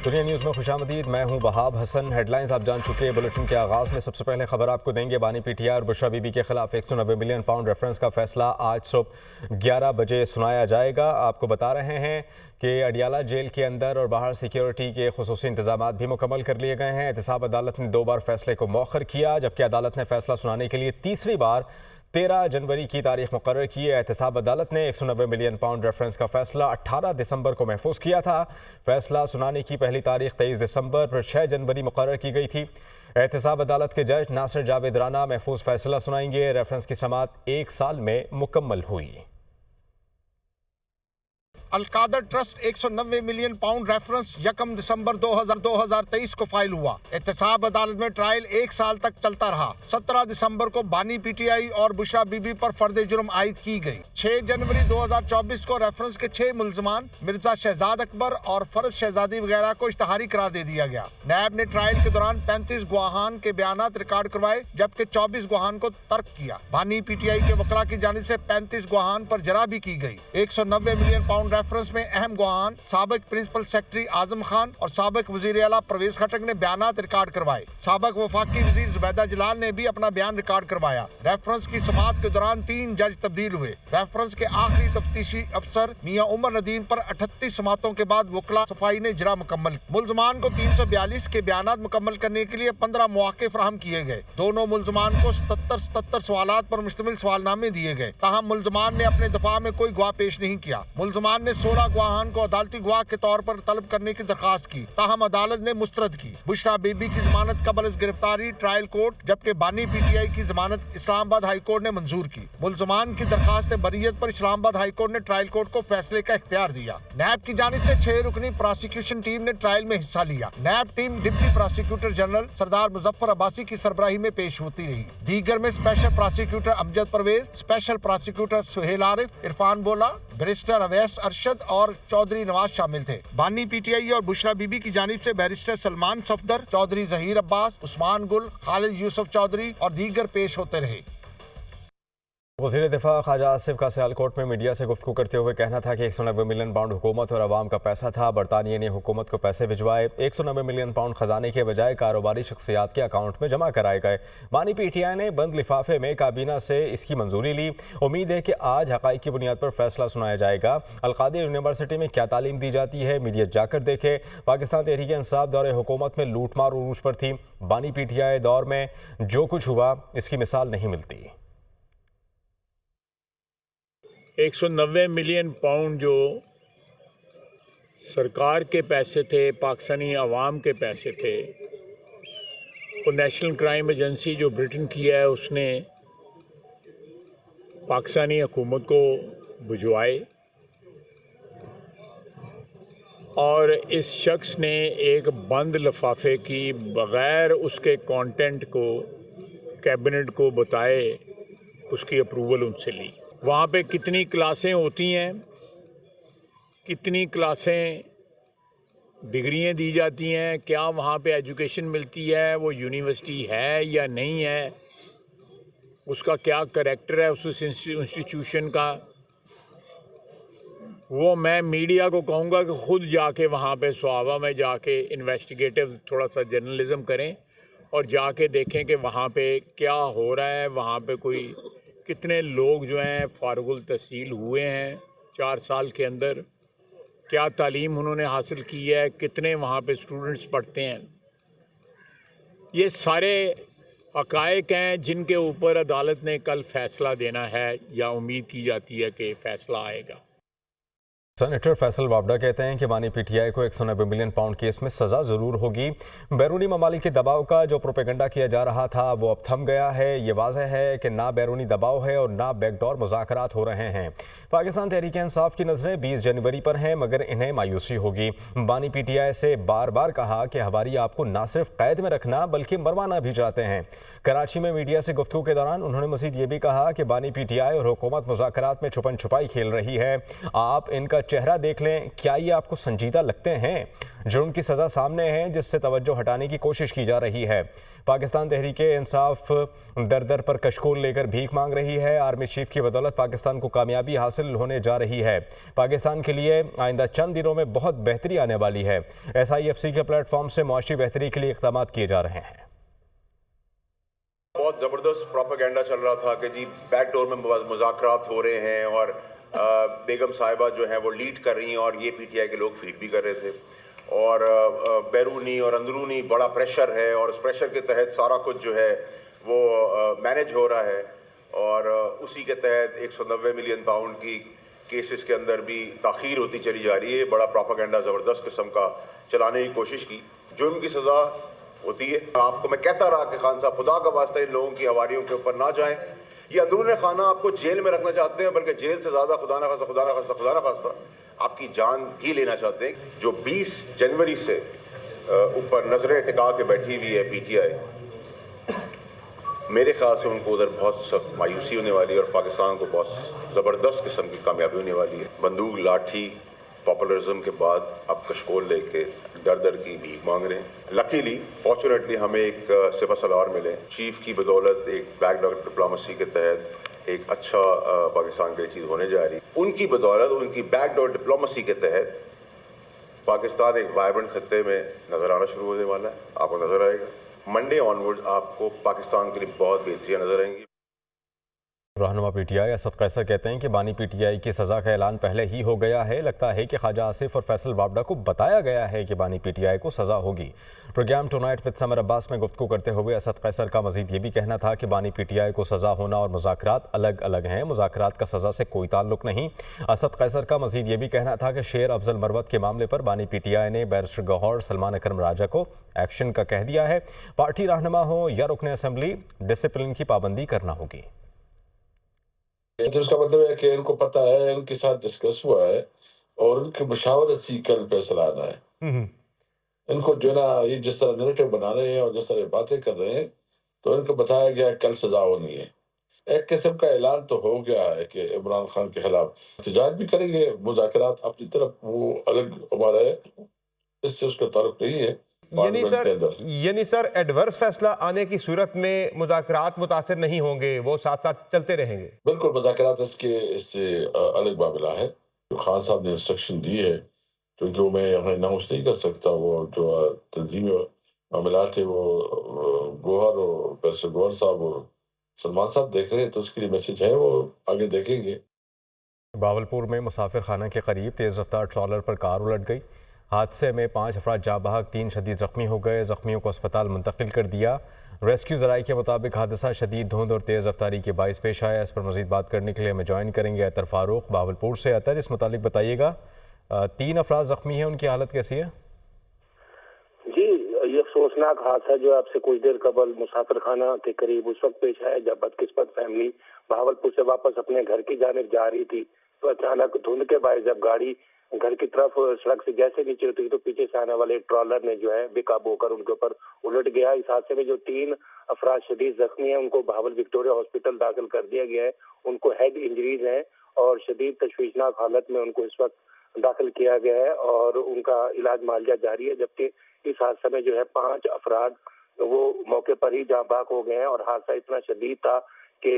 दुनिया न्यूज़ में खुशामदीद। मैं हूं वहाब हसन। हेडलाइंस आप जान चुके हैं। बुलेटिन के आगाज़ में सबसे पहले खबर आपको देंगे। बानी पीटीआई और बुशरा बीबी के खिलाफ 190 मिलियन पाउंड रेफरेंस का फैसला आज सुबह 11 बजे सुनाया जाएगा। आपको बता रहे हैं कि अडियाला जेल के अंदर और बाहर सिक्योरिटी के खुसूसी इंतजाम भी मुकम्मल कर लिए गए हैं। एहतसाब अदालत ने 2 बार फैसले को मौखर किया, जबकि अदालत ने फैसला सुनाने के लिए तीसरी बार 13 जनवरी की तारीख मुकर्रर की है। एहतसाब अदालत ने 190 मिलियन पाउंड रेफरेंस का फैसला 18 दिसंबर को महफूज किया था। फैसला सुनाने की पहली तारीख 23 दिसंबर पर 6 जनवरी मुकर्रर की गई थी। एहतसाब अदालत के जज नासिर जावेद राना महफूज फैसला सुनाएंगे। रेफरेंस की समाअत 1 साल में मुकम्मल हुई। Al-Qadir trust 190 million pound reference 1 दिसंबर 2023 को फाइल हुआ। एहतसाब अदालत में ट्रायल 1 साल तक चलता रहा। 17 दिसंबर को बानी पीटीआई और बुशरा बीबी पर फर्द जुर्म आयद की गई। 6 जनवरी 2024 को रेफरेंस के 6 मुल्जमान मिर्जा शहजाद अकबर और फरज शहजादी वगैरह को इश्तहारी करार दे दिया गया। नैब ने ट्रायल के दौरान 35 गवाहान के बयानात रिकॉर्ड करवाए, जबकि 24 गवाहान को तर्क किया। बानी पीटीआई के वकला की जानिब से 35 गवाहान पर जरा भी की गई। 190 मिलियन पाउंड रेफरेंस में अहम गवाहान साबिक प्रिंसिपल सेक्रेटरी आजम खान और साबिक वजीर आला परवेज खटक ने बयानात रिकॉर्ड करवाए। साबिक वफाकी वजीर जुबैदा जलाल ने भी अपना बयान रिकॉर्ड करवाया। रेफरेंस की समाअत के दौरान 3 जज तब्दील हुए। रेफरेंस के आखिरी तफ्तीशी अफसर मियां उमर नदीम पर 38 समातों के बाद वकला सफाई ने इजरा मुकम्मल। मुल्जमान को 342 के बयानात मुकम्मल करने के लिए 15 मौके फराहम किए गए। दोनों मुल्जमान को 77 सवालात पर मुश्तमिल सवालनामे दिए गए। ताहम मुल्जमान ने अपने दफा में कोई गवाह पेश नहीं किया। मुल्जमान ने 16 गवाहान को अदालती गवाह के तौर पर तलब करने की दरखास्त की, ताहम अदालत ने मुस्तरद की। बुशरा बीबी की जमानत कबल गिरफ्तारी ट्रायल कोर्ट, जबकि बानी पीटीआई की जमानत इस्लामाबाद हाई कोर्ट ने मंजूर की। मुल्जमान की दरखास्त बरीयत पर इस्लामाबाद हाई कोर्ट ने ट्रायल कोर्ट को फैसले का इख्तियार दिया। नैब की जानिब से 6 रुकनी प्रोसिक्यूशन टीम ने ट्रायल में हिस्सा लिया। NAB team deputy prosecutor general Sardar Muzaffar Abbasi की सरबराही में पेश होती रही। दीगर में special prosecutor Amjad Parvez, special prosecutor Suhail Arif, Irfan Bola, barrister Awais Arshad और चौधरी नवाज शामिल थे। बानी पीटीआई और बुशरा बीबी की जानिब से बैरिस्टर सलमान सफदर, चौधरी जहीर अब्बास, उस्मान गुल, खालिद यूसुफ चौधरी और दीगर पेश होते रहे। वज़ीर दिफा ख्वाजा आसिफ का सियालकोट में मीडिया से गुफ्तगू करते हुए कहना था कि 190 मिलियन पाउंड हुकूमत और अवाम का पैसा था। बरतानिया ने हुकूमत को पैसे भिजवाए। 190 मिलियन पाउंड खजाने के बजाय कारोबारी शख्सियात के अकाउंट में जमा कराए गए। बानी पीटीआई ने बंद लिफाफे में काबीना से इसकी मंजूरी ली। उम्मीद है कि आज हक़ाइक़ की बुनियाद पर फैसला सुनाया जाएगा। अलकादिर यूनिवर्सिटी में क्या तालीम दी जाती है, मीडिया जाकर देखे। पाकिस्तान तहरीक इंसाफ दौरे हुकूमत में लूट मार उरूज पर थी। बानी पीटीआई दौर में जो कुछ हुआ इसकी मिसाल नहीं मिलती। 190 मिलियन पाउंड जो सरकार के पैसे थे, पाकिस्तानी अवाम के पैसे थे, वो नेशनल क्राइम एजेंसी जो ब्रिटेन की है उसने पाकिस्तानी हुकूमत को भिजवाए और इस शख्स ने एक बंद लिफाफे की बग़ैर उसके कंटेंट को कैबिनेट को बताए उसकी अप्रूवल उनसे ली। वहाँ पे कितनी क्लासें होती हैं, कितनी क्लासें डिग्रियाँ दी जाती हैं, क्या वहाँ पे एजुकेशन मिलती है, वो यूनिवर्सिटी है या नहीं है, उसका क्या करैक्टर है उस इंस्टीट्यूशन का, वो मैं मीडिया को कहूँगा कि ख़ुद जाके वहाँ पे स्वाबा में जाके इन्वेस्टिगेटिव थोड़ा सा जर्नलिज़म करें और जाके देखें कि वहाँ पे क्या हो रहा है। वहाँ पे कोई कितने लोग जो हैं फारुगुल तहसील हुए हैं 4 साल के अंदर, क्या तालीम उन्होंने हासिल की है, कितने वहाँ पे स्टूडेंट्स पढ़ते हैं। ये सारे हक़ाइक़ हैं जिनके ऊपर अदालत ने कल फ़ैसला देना है या उम्मीद की जाती है कि फ़ैसला आएगा। सेनेटर फैसल वावडा कहते हैं कि बानी पीटीआई को 190 मिलियन पाउंड केस में सज़ा ज़रूर होगी। बैरूनी ममालिक के दबाव का जो प्रोपेगेंडा किया जा रहा था वो अब थम गया है। ये वाज़ह है कि ना बैरूनी दबाव है और ना बैकडोर मुज़ाकरात हो रहे हैं। पाकिस्तान तहरीक इंसाफ की नज़रें 20 जनवरी पर हैं, मगर इन्हें मायूसी होगी। बानी पीटीआई से बार बार कहा कि हवारी आपको ना सिर्फ कैद में रखना बल्कि मरवाना भी चाहते हैं। कराची में मीडिया से गुफ्तगू के दौरान उन्होंने मज़ीद ये भी कहा कि बानी पीटीआई और हुकूमत मुज़ाकरात में छुपन छुपाई खेल रही है। आप इनका चेहरा देख लें, क्या ये आपको संजीदा लगते हैं? जुर्म की सज़ा सामने है जिससे तवज्जो हटाने की कोशिश की जा रही है। पाकिस्तान तहरीक-ए-इंसाफ दर दर पर कशकोल लेकर भीख मांग रही है। आर्मी चीफ की बदौलत पाकिस्तान को कामयाबी हासिल होने जा रही है। पाकिस्तान के लिए आइंदा चंद दिनों में बहुत बेहतरी आने वाली है। SIFC के प्लेटफॉर्म से मुआशी बेहतरी के लिए इक़दाम किए जा रहे हैं। बहुत ज़बरदस्त प्रोपेगेंडा चल रहा था कि जी बैकडोर में मुज़ाकरात हो रहे हैं और बेगम साहिबा जो है वो लीड कर रही हैं और ये PTI के लोग फीड भी कर रहे थे और बैरूनी और अंदरूनी बड़ा प्रेशर है और उस प्रेशर के तहत सारा कुछ जो है वो मैनेज हो रहा है और उसी के तहत 190 मिलियन पाउंड की केसेस के अंदर भी ताख़ीर होती चली जा रही है। बड़ा प्रोपेगेंडा ज़बरदस्त किस्म का चलाने की कोशिश की। जुर्म की सज़ा होती है। आपको मैं कहता रहा कि खान साहब खुदा का वास्ता इन लोगों की हवारियों के ऊपर ना जाएं। ये अंदरून खाना आपको जेल में रखना चाहते हैं, बल्कि जेल से ज़्यादा खुदा ना खास्ता आपकी जान भी लेना चाहते हैं। जो 20 जनवरी से ऊपर नजरें टिका के बैठी हुई है PTI, मेरे ख्याल से उनको उधर बहुत सख्त मायूसी होने वाली है और पाकिस्तान को बहुत ज़बरदस्त किस्म की कामयाबी होने वाली है। बंदूक लाठी पॉपुलरिज्म के बाद अब कशकोल लेके दर दर की भीख मांग रहे हैं। लकीली फॉर्चुनेटली हमें एक सिपह सलार मिले। चीफ की बदौलत एक बैकडोर डिप्लोमेसी के तहत एक अच्छा पाकिस्तान के लिए चीज़ होने जा रही है। उनकी बदौलत, उनकी बैकडोर डिप्लोमेसी के तहत पाकिस्तान एक वाइब्रेंट खत्ते में नज़र आना शुरू होने वाला है। आपको नज़र आएगा मंडे ऑनवर्ड्स आपको पाकिस्तान के लिए बहुत बेहतरियाँ नज़र आएंगी। रहनुमा PTI असद कैसर कहते हैं कि बानी PTI की सज़ा का ऐलान पहले ही हो गया है। लगता है कि ख्वाजा आसिफ और फैसल वाबडा को बताया गया है कि बानी PTI को सज़ा होगी। Programme tonight with Samar Abbas में गुफ्तगू करते हुए असद कैसर का मजीद ये भी कहना था कि बानी PTI को सज़ा होना और मुज़ाकरात अलग अलग हैं। मुज़ाकरात का सज़ा से कोई ताल्लुक नहीं। असद कैसर का मजीद ये भी कहना था कि शेर अफजल मरवत के मामले पर बानी PTI ने बैरिस्टर गौहर सलमान अकरम राजा को एक्शन का कह दिया है। पार्टी रहनुमा हो या रुकन असम्बली, डिसिप्लिन की पाबंदी करना होगी। तो इसका मतलब है कि इनको पता है, उनके साथ डिस्कस हुआ है और उनकी मुशावरत से कल फैसला आना है। इनको जो ना ये जिस तरह नैरेटिव बना रहे हैं और जिस तरह बातें कर रहे हैं, तो इनको बताया गया कल सजा होनी है। एक किस्म का ऐलान तो हो गया है कि इमरान खान के खिलाफ एहतजाज भी करेंगे। मुज़ाकरात अपनी तरफ वो अलग हमारा है, इससे उसका ताल्लुक नहीं है। यानी सर एडवर्स फैसला आने की सूरत में मुज़ाकरात मुतासिर नहीं होंगे, वो साथ साथ चलते रहेंगे। बिल्कुल, मुज़ाकरात इससे अलग मामला है। जो खान साहब ने इंस्ट्रक्शन दी है, क्योंकि वो मैं यहाँ अनाउंस नहीं कर सकता, वो जो तंजीम मामला थे वो गौहर और प्रोफेसर गौहर साहब और सलमान साहब देख रहे हैं, तो उसके लिए मैसेज है, वो आगे देखेंगे। बावलपुर में मुसाफिर खाना के करीब तेज़ रफ्तार ट्रॉलर पर कार उलट गई। हादसे में 5 अफराद जाँ बहक, 3 शदीद ज़ख्मी हो गए। ज़ख्मियों को अस्पताल मुंतकिल कर दिया। रेस्क्यू ज़राए के मुताबिक हादसा शदीद धुंध और तेज़ रफ्तारी के बाइस पेश आया। इस पर मज़ीद बात करने के लिए हमें ज्वाइन करेंगे अतर फारूक बावलपुर से। अतर, इस मुतालिक बताइएगा, 3 अफराद ज़ख्मी हैं, उनकी हालत कैसी है? जी, ये अफसोसनाक हादसा जो आपसे कुछ देर कबल मुसाफिर खाना के करीब उस वक्त पेश आया जब बदकिस्मत फैमिली बहावलपुर से वापस अपने घर की जानिब जा रही थी, तो अचानक धुंध के बायस जब गाड़ी घर की तरफ सड़क से जैसे नीचे उतरी तो पीछे से आने वाले ट्रॉलर ने जो है बेकाबू होकर उनके ऊपर उलट गया। इस हादसे में जो 3 अफराद शदीद जख्मी हैं, उनको बहावल विक्टोरिया हॉस्पिटल दाखिल कर दिया गया है। उनको हेड इंजरीज हैं और शदीद तशवीशनाक हालत में उनको इस वक्त दाखिल किया गया है और उनका इलाज मालजा जारी है। जबकि इस हादसे में जो है 5 अफराद वो मौके पर ही जाँ बहक हो गए हैं और हादसा इतना शदीद था कि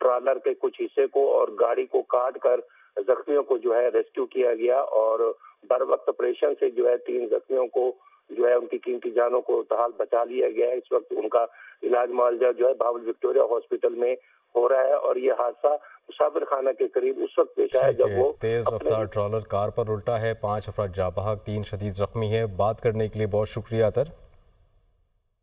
ट्रॉलर के कुछ हिस्से को और गाड़ी को काट कर जख्मियों को जो है रेस्क्यू किया गया और बर वक्त ऑपरेशन से जो है 3 जख्मियों को जो है उनकी कीमती जानों को ताल बचा लिया गया है। इस वक्त उनका इलाज मुआवजा जो है बहावल विक्टोरिया हॉस्पिटल में हो रहा है और ये हादसा मुसाफिर खाना के करीब उस वक्त पेश आया जब वो तेज रफ्तार ट्रॉलर कार पर उल्टा है। 5 अफराद जाँ बहक, 3 शदीद जख्मी है। बात करने के लिए बहुत शुक्रिया अतर।